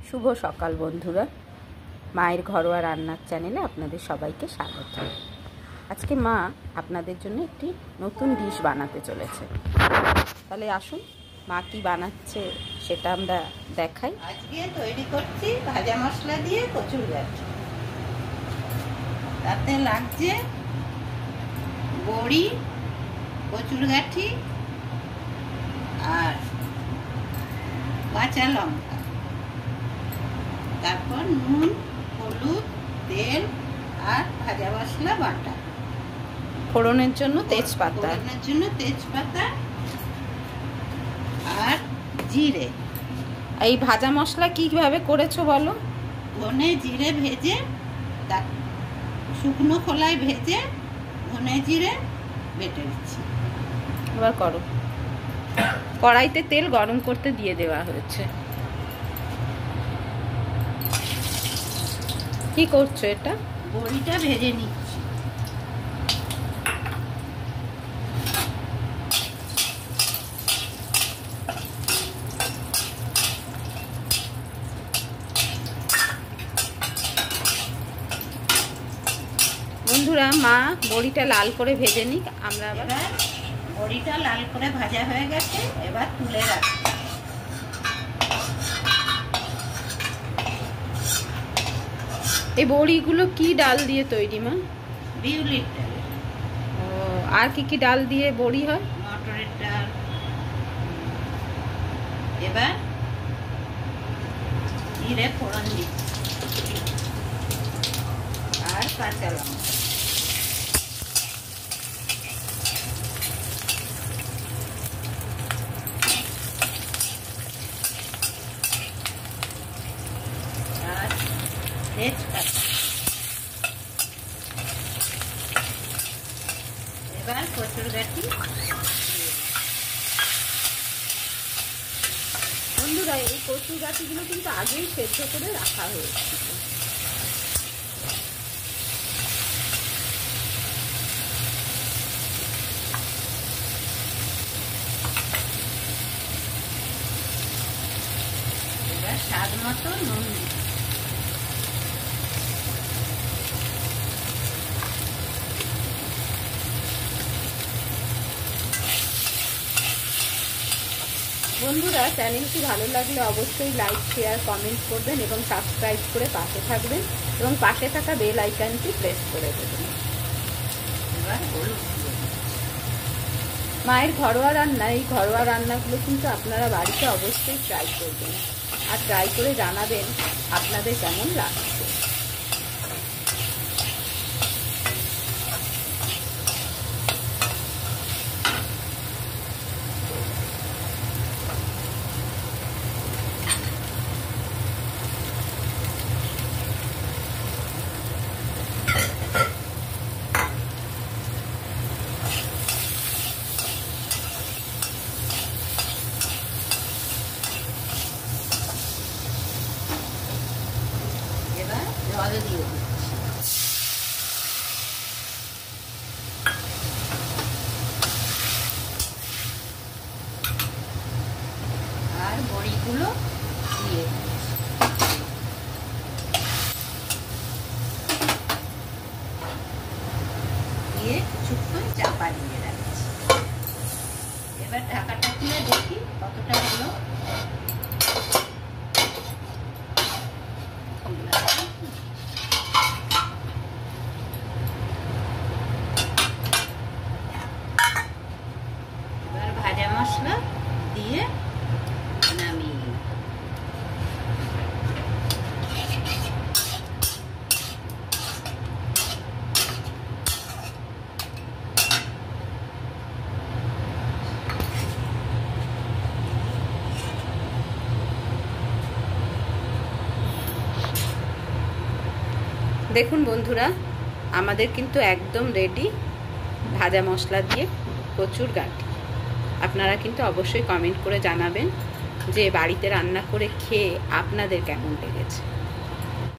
শুভ সকাল বন্ধুরা, মায়ের ঘরোয়া রান্নার চ্যানেলে আপনাদের সবাইকে স্বাগত। আজকে মা আপনাদের জন্য একটি নতুন ডিশ বানাতে চলেছে। তাহলে আসুন মা কি বানাচ্ছে সেটা আমরা দেখাই। আজকে তৈরি করছি ভাজা মশলা দিয়ে কচুর গাঠি। তাতে লাগছে বড়ি, কচুর গাঠি আর কাঁচা লঙ্কা, তারপর নুন, হলুদ, তেল আর ভাজা মশলা বাটা। ফোড়নের জন্য তেজপাতা, আর জিরে। এই ভাজা মশলা কিভাবে করেছো বলো? ধনে জিরে ভেজে, শুকনো খোলায় ভেজে ধনে জিরে বেটে দিচ্ছি। এবার করো। কড়াইতে তেল গরম করতে দিয়ে দেওয়া হয়েছে। কি করছো এটা? বড়িটা ভেজে নিচ্ছি। বন্ধুরা, মা বড়িটা লাল করে ভেজে নিক, আমরা আবার। বড়িটা লাল করে ভাজা হয়ে গেছে, এবার তুলে রাখি। এই বড়িগুলো কি ডাল দিয়ে তৈরি মা? বিউলির ডাল। ও, আর কি কি ডাল দিয়ে বড়ি হয়? মটরের ডাল। এবার জিরে ফোড়ন দিচ্ছি আর কাঁচা লঙ্কা। আর তেজপাতা। এবার কচুর গাঠি। বন্ধুরা, এই কচুর গাঠিগুলো কিন্তু আগেই সেদ্ধ করে রাখা হয়েছিল। এবার স্বাদ মতো নুন দিচ্ছি। বন্ধুরা, চ্যানেলটি ভালো লাগলে অবশ্যই লাইক, শেয়ার, কমেন্ট করবেন এবং সাবস্ক্রাইব করে পাশে থাকবেন এবং পাশে থাকা বেল আইকনটি প্রেস করে দেবেন। এবার হলুদ দিয়ে দিচ্ছি। মায়ের ঘরোয়া রান্না, এই ঘরোয়া রান্নাগুলো কিন্তু আপনারা বাড়িতে অবশ্যই ট্রাই করবেন আর ট্রাই করে জানাবেন আপনাদের কেমন লাগছে। এবার জল দিয়ে দিচ্ছি। আর বড়িগুলো দিয়ে দিচ্ছি। দিয়ে কিছুক্ষণ চাপা দিয়ে রাখছি। এবার ঢাকাটা খুলে দেখি কতটা হলো। এবার ভাজা মশলা দিয়ে নামিয়ে নিই। দেখুন বন্ধুরা, আমাদের কিন্তু একদম রেডি ভাজা মশলা দিয়ে কচুর গাঠি। আপনারা কিন্তু অবশ্যই কমেন্ট করে জানাবেন যে বাড়িতে রান্না করে খেয়ে আপনাদের কেমন লেগেছে।